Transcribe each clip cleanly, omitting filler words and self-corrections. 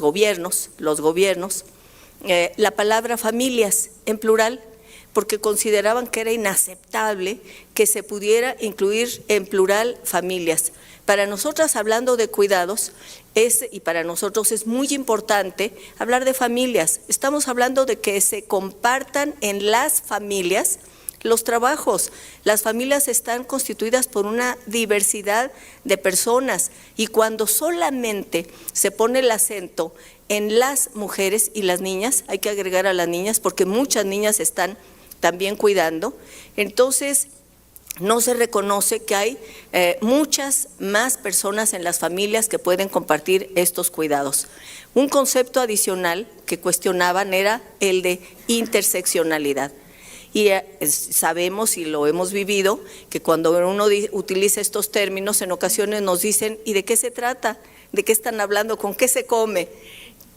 los gobiernos, la palabra familias en plural, porque consideraban que era inaceptable que se pudiera incluir en plural familias. Para nosotras, hablando de cuidados, y para nosotros es muy importante hablar de familias. Estamos hablando de que se compartan en las familias los trabajos. Las familias están constituidas por una diversidad de personas y cuando solamente se pone el acento en las mujeres y las niñas, hay que agregar a las niñas porque muchas niñas están también cuidando, entonces no se reconoce que hay muchas más personas en las familias que pueden compartir estos cuidados. Un concepto adicional que cuestionaban era el de interseccionalidad. Y sabemos y lo hemos vivido que cuando uno utiliza estos términos en ocasiones nos dicen ¿y de qué se trata? ¿De qué están hablando? ¿Con qué se come?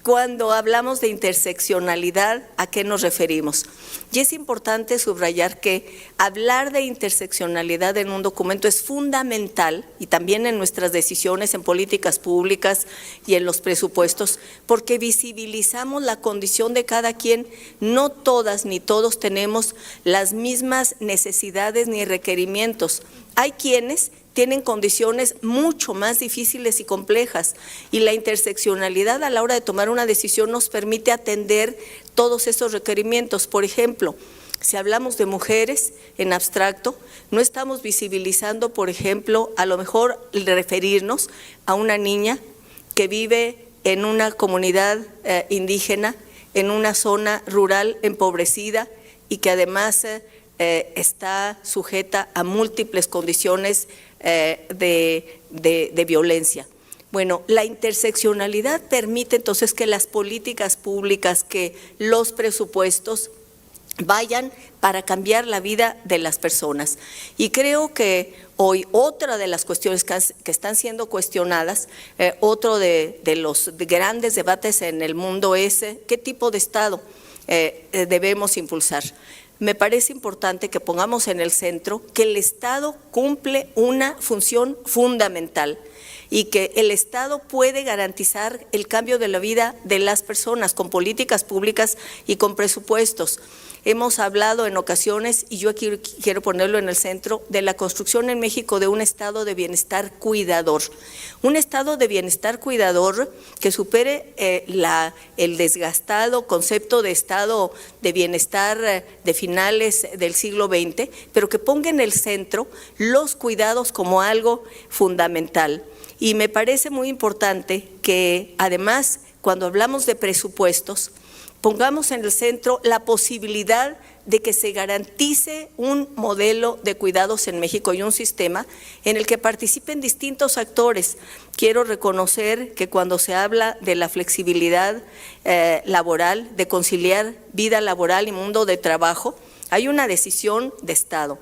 Cuando hablamos de interseccionalidad, ¿a qué nos referimos? Y es importante subrayar que hablar de interseccionalidad en un documento es fundamental y también en nuestras decisiones en políticas públicas y en los presupuestos, porque visibilizamos la condición de cada quien. No todas ni todos tenemos las mismas necesidades ni requerimientos. Hay quienes tienen condiciones mucho más difíciles y complejas y la interseccionalidad a la hora de tomar una decisión nos permite atender todos esos requerimientos. Por ejemplo, si hablamos de mujeres en abstracto, no estamos visibilizando, por ejemplo, a lo mejor referirnos a una niña que vive en una comunidad indígena, en una zona rural empobrecida y que además está sujeta a múltiples condiciones de violencia. Bueno, la interseccionalidad permite entonces que las políticas públicas, que los presupuestos vayan para cambiar la vida de las personas. Y creo que hoy otra de las cuestiones que están siendo cuestionadas, otro de los grandes debates en el mundo es qué tipo de Estado debemos impulsar. Me parece importante que pongamos en el centro que el Estado cumple una función fundamental y que el Estado puede garantizar el cambio de la vida de las personas con políticas públicas y con presupuestos. Hemos hablado en ocasiones, y yo aquí quiero ponerlo en el centro, de la construcción en México de un estado de bienestar cuidador. Un estado de bienestar cuidador que supere el desgastado concepto de estado de bienestar de finales del siglo XX, pero que ponga en el centro los cuidados como algo fundamental. Y me parece muy importante que además, cuando hablamos de presupuestos, pongamos en el centro la posibilidad de que se garantice un modelo de cuidados en México y un sistema en el que participen distintos actores. Quiero reconocer que cuando se habla de la flexibilidad laboral, de conciliar vida laboral y mundo de trabajo, hay una decisión de Estado.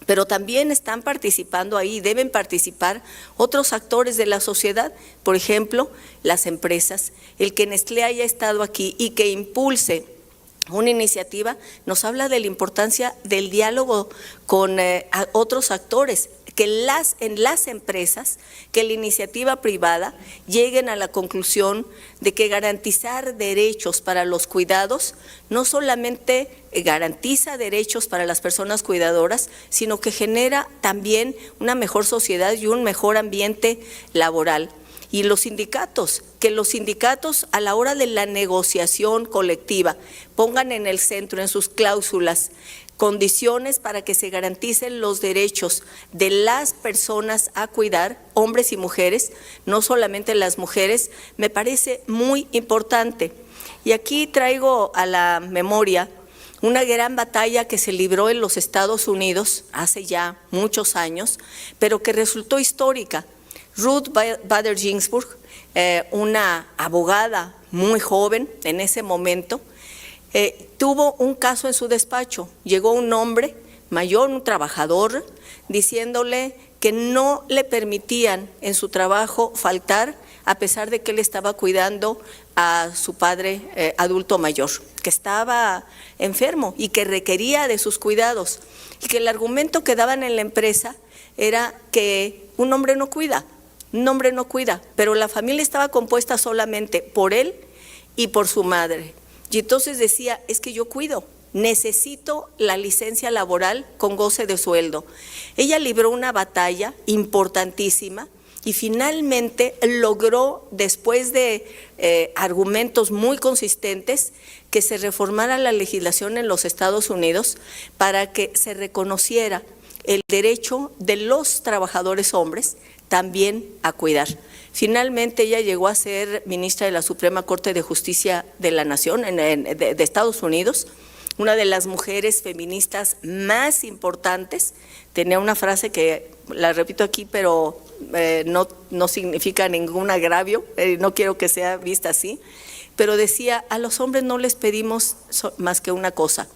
Pero también están participando ahí, deben participar otros actores de la sociedad, por ejemplo, las empresas. El que Nestlé haya estado aquí y que impulse una iniciativa nos habla de la importancia del diálogo con otros actores, que en las empresas, que la iniciativa privada lleguen a la conclusión de que garantizar derechos para los cuidados no solamente garantiza derechos para las personas cuidadoras, sino que genera también una mejor sociedad y un mejor ambiente laboral. Y los sindicatos, que los sindicatos a la hora de la negociación colectiva pongan en el centro, en sus cláusulas, condiciones para que se garanticen los derechos de las personas a cuidar, hombres y mujeres, no solamente las mujeres, me parece muy importante. Y aquí traigo a la memoria una gran batalla que se libró en los Estados Unidos hace ya muchos años, pero que resultó histórica. Ruth Bader Ginsburg, una abogada muy joven en ese momento, tuvo un caso en su despacho. Llegó un hombre mayor, un trabajador, diciéndole que no le permitían en su trabajo faltar, a pesar de que él estaba cuidando a su padre adulto mayor, que estaba enfermo y que requería de sus cuidados, y que el argumento que daban en la empresa era que un hombre no cuida, Un hombre no cuida, pero la familia estaba compuesta solamente por él y por su madre. Y entonces decía, es que yo cuido, necesito la licencia laboral con goce de sueldo. Ella libró una batalla importantísima y finalmente logró, después de argumentos muy consistentes, que se reformara la legislación en los Estados Unidos para que se reconociera el derecho de los trabajadores hombres también a cuidar. Finalmente ella llegó a ser ministra de la Suprema Corte de Justicia de la Nación de Estados Unidos, una de las mujeres feministas más importantes. Tenía una frase que la repito aquí, pero no significa ningún agravio, no quiero que sea vista así, pero decía, a los hombres no les pedimos más que una cosa,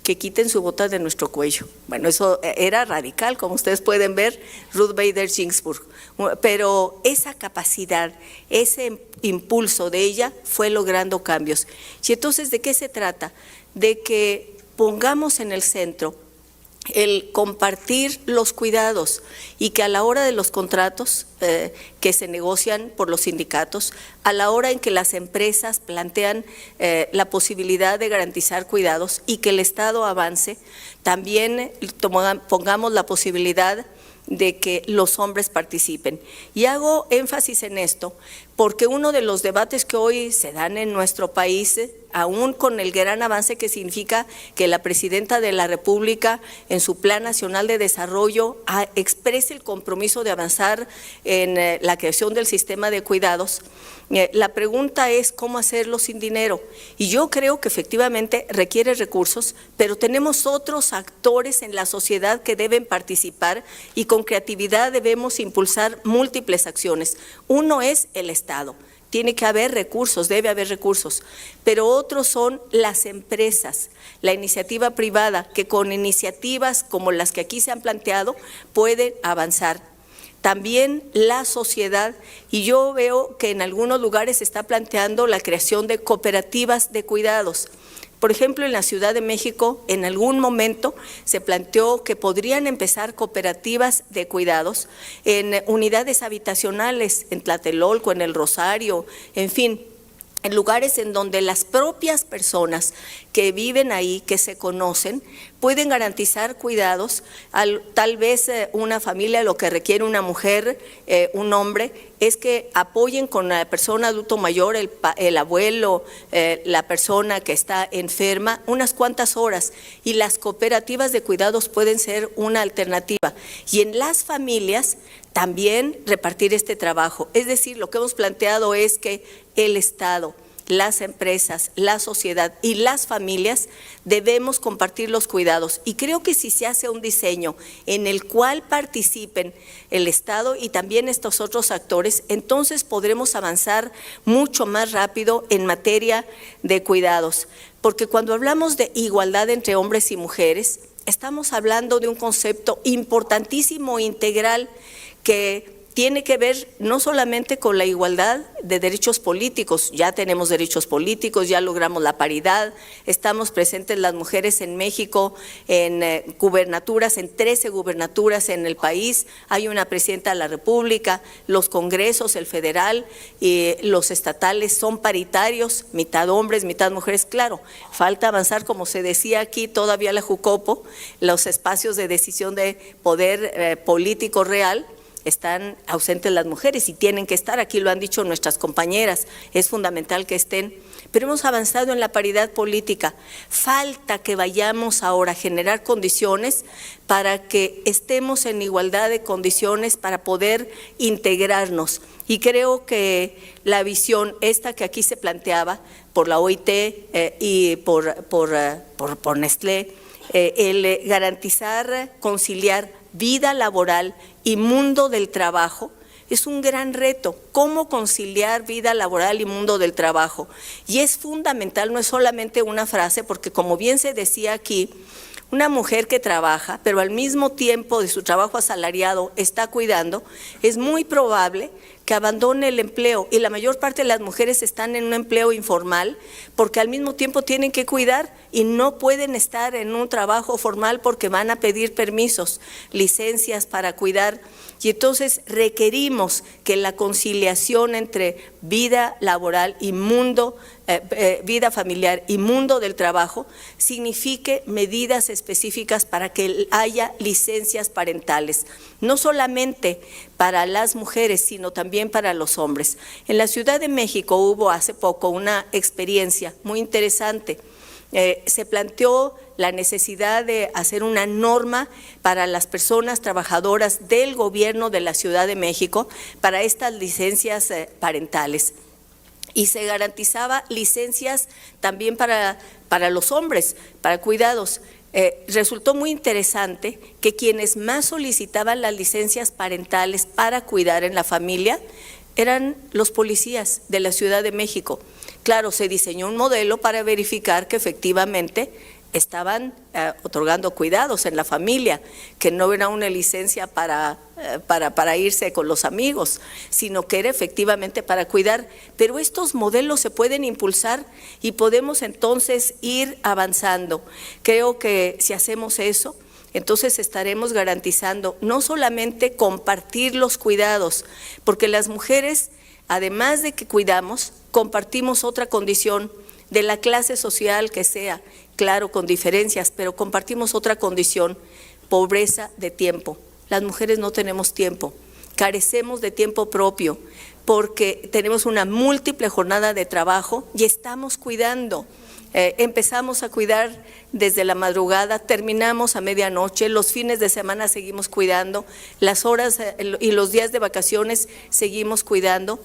que quiten su bota de nuestro cuello. Bueno, eso era radical, como ustedes pueden ver, Ruth Bader Ginsburg, pero esa capacidad, ese impulso de ella fue logrando cambios. Y entonces, ¿de qué se trata? De que pongamos en el centro el compartir los cuidados y que a la hora de los contratos que se negocian por los sindicatos, a la hora en que las empresas plantean la posibilidad de garantizar cuidados y que el Estado avance, también pongamos la posibilidad de que los hombres participen. Y hago énfasis en esto porque uno de los debates que hoy se dan en nuestro país, aún con el gran avance que significa que la Presidenta de la República en su Plan Nacional de Desarrollo exprese el compromiso de avanzar en la creación del sistema de cuidados, la pregunta es cómo hacerlo sin dinero. Y yo creo que efectivamente requiere recursos, pero tenemos otros actores en la sociedad que deben participar y con creatividad debemos impulsar múltiples acciones. Uno es el Estado. Tiene que haber recursos, debe haber recursos, pero otros son las empresas, la iniciativa privada, que con iniciativas como las que aquí se han planteado pueden avanzar. También la sociedad, y yo veo que en algunos lugares se está planteando la creación de cooperativas de cuidados. Por ejemplo, en la Ciudad de México, en algún momento se planteó que podrían empezar cooperativas de cuidados en unidades habitacionales, en Tlatelolco, en El Rosario, en fin, en lugares en donde las propias personas que viven ahí, que se conocen, pueden garantizar cuidados. Tal vez una familia, lo que requiere una mujer, un hombre, es que apoyen con la persona adulto mayor, el abuelo, la persona que está enferma, unas cuantas horas, y las cooperativas de cuidados pueden ser una alternativa. Y en las familias también repartir este trabajo. Es decir, lo que hemos planteado es que el Estado, las empresas, la sociedad y las familias debemos compartir los cuidados. Y creo que si se hace un diseño en el cual participen el Estado y también estos otros actores, entonces podremos avanzar mucho más rápido en materia de cuidados. Porque cuando hablamos de igualdad entre hombres y mujeres, estamos hablando de un concepto importantísimo, integral, que tiene que ver no solamente con la igualdad de derechos políticos. Ya tenemos derechos políticos, ya logramos la paridad, estamos presentes las mujeres en México en gubernaturas, en 13 gubernaturas en el país, hay una presidenta de la República, los congresos, el federal y los estatales son paritarios, mitad hombres, mitad mujeres. Claro, falta avanzar, como se decía aquí, todavía la Jucopo, los espacios de decisión de poder político real, están ausentes las mujeres y tienen que estar, aquí lo han dicho nuestras compañeras, es fundamental que estén, pero hemos avanzado en la paridad política. Falta que vayamos ahora a generar condiciones para que estemos en igualdad de condiciones para poder integrarnos. Y creo que la visión esta que aquí se planteaba por la OIT y por Nestlé, el garantizar, conciliar vida laboral y mundo del trabajo, es un gran reto. ¿Cómo conciliar vida laboral y mundo del trabajo? Y es fundamental, no es solamente una frase, porque como bien se decía aquí, una mujer que trabaja, pero al mismo tiempo de su trabajo asalariado está cuidando, es muy probable que abandone el empleo, y la mayor parte de las mujeres están en un empleo informal porque al mismo tiempo tienen que cuidar y no pueden estar en un trabajo formal porque van a pedir permisos, licencias para cuidar. Y entonces requerimos que la conciliación entre vida laboral y vida familiar y mundo del trabajo signifique medidas específicas para que haya licencias parentales, no solamente para las mujeres, sino también para los hombres. En la Ciudad de México hubo hace poco una experiencia muy interesante. Se planteó la necesidad de hacer una norma para las personas trabajadoras del gobierno de la Ciudad de México para estas licencias parentales. Y se garantizaba licencias también para los hombres, para cuidados. Resultó muy interesante que quienes más solicitaban las licencias parentales para cuidar en la familia eran los policías de la Ciudad de México. Claro, se diseñó un modelo para verificar que efectivamente estaban otorgando cuidados en la familia, que no era una licencia para irse con los amigos, sino que era efectivamente para cuidar. Pero estos modelos se pueden impulsar y podemos entonces ir avanzando. Creo que si hacemos eso, entonces estaremos garantizando no solamente compartir los cuidados, porque las mujeres, además de que cuidamos, compartimos otra condición de la clase social que sea, claro, con diferencias, pero compartimos otra condición, pobreza de tiempo. Las mujeres no tenemos tiempo, carecemos de tiempo propio, porque tenemos una múltiple jornada de trabajo y estamos cuidando. Empezamos a cuidar desde la madrugada, terminamos a medianoche, los fines de semana seguimos cuidando, las horas y los días de vacaciones seguimos cuidando.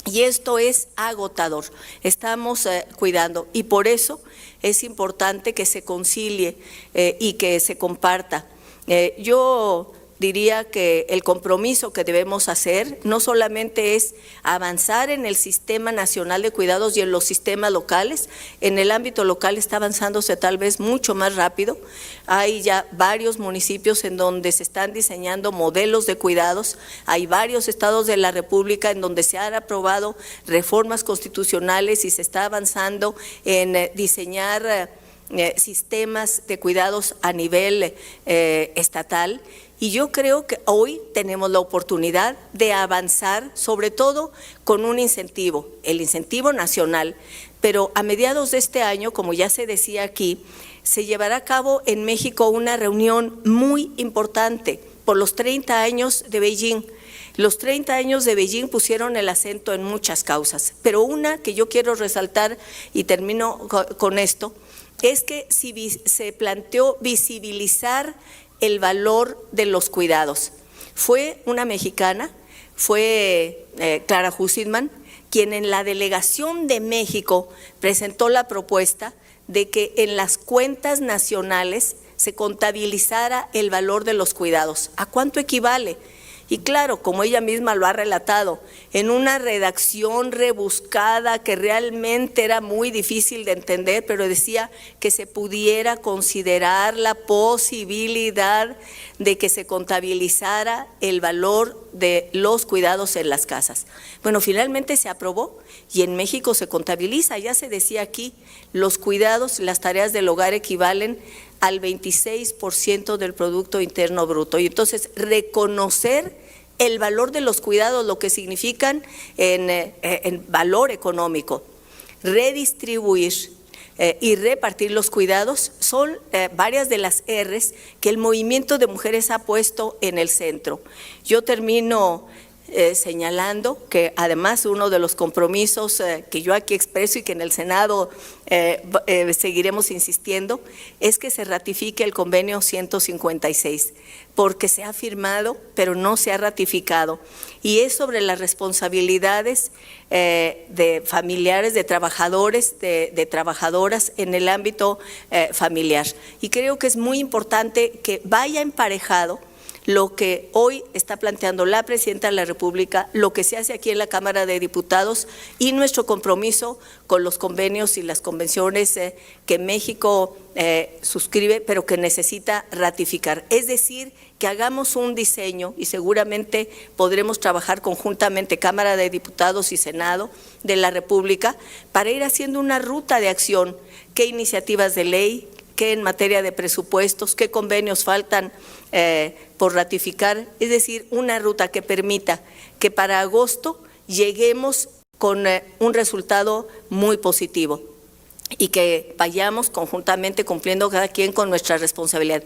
Y esto es agotador, estamos cuidando y por eso es importante que se concilie y que se comparta. Yo diría que el compromiso que debemos hacer no solamente es avanzar en el Sistema Nacional de Cuidados y en los sistemas locales. En el ámbito local está avanzándose tal vez mucho más rápido. Hay ya varios municipios en donde se están diseñando modelos de cuidados. Hay varios estados de la República en donde se han aprobado reformas constitucionales y se está avanzando en diseñar sistemas de cuidados a nivel estatal. Y yo creo que hoy tenemos la oportunidad de avanzar, sobre todo con un incentivo, el incentivo nacional. Pero a mediados de este año, como ya se decía aquí, se llevará a cabo en México una reunión muy importante por los 30 años de Beijing. Los 30 años de Beijing pusieron el acento en muchas causas, pero una que yo quiero resaltar y termino con esto, es que se planteó visibilizar el valor de los cuidados. Fue una mexicana, fue Clara Hussidman, quien en la delegación de México presentó la propuesta de que en las cuentas nacionales se contabilizara el valor de los cuidados. ¿A cuánto equivale? Y claro, como ella misma lo ha relatado, en una redacción rebuscada que realmente era muy difícil de entender, pero decía que se pudiera considerar la posibilidad de que se contabilizara el valor de los cuidados en las casas. Bueno, finalmente se aprobó y en México se contabiliza. Ya se decía aquí, los cuidados, las tareas del hogar equivalen al 26% del Producto Interno Bruto. Y entonces reconocer el valor de los cuidados, lo que significan en valor económico, redistribuir y repartir los cuidados, son varias de las R's que el movimiento de mujeres ha puesto en el centro. Yo termino señalando que además uno de los compromisos que yo aquí expreso y que en el Senado seguiremos insistiendo es que se ratifique el convenio 156, porque se ha firmado pero no se ha ratificado y es sobre las responsabilidades de familiares, de trabajadores, de trabajadoras en el ámbito familiar. Y creo que es muy importante que vaya emparejado lo que hoy está planteando la Presidenta de la República, lo que se hace aquí en la Cámara de Diputados y nuestro compromiso con los convenios y las convenciones que México suscribe, pero que necesita ratificar. Es decir, que hagamos un diseño y seguramente podremos trabajar conjuntamente Cámara de Diputados y Senado de la República para ir haciendo una ruta de acción, qué iniciativas de ley, qué en materia de presupuestos, qué convenios faltan por ratificar, es decir, una ruta que permita que para agosto lleguemos con un resultado muy positivo y que vayamos conjuntamente cumpliendo cada quien con nuestra responsabilidad.